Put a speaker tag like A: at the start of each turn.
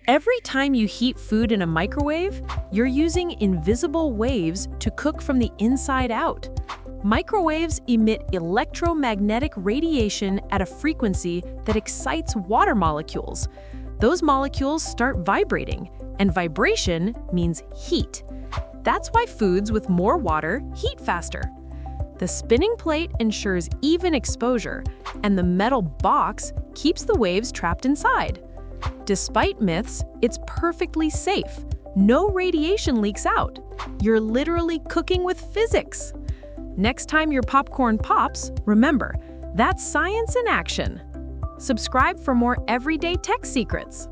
A: Every time you heat food in a microwave, you're using invisible waves to cook from the inside out. Microwaves emit electromagnetic radiation at a frequency that excites water molecules. Those molecules start vibrating, and vibration means heat. That's why foods with more water heat faster. The spinning plate ensures even exposure, and the metal box keeps the waves trapped inside. Despite myths, it's perfectly safe. No radiation leaks out. You're literally cooking with physics. Next time your popcorn pops, remember, that's science in action. Subscribe for more everyday tech secrets.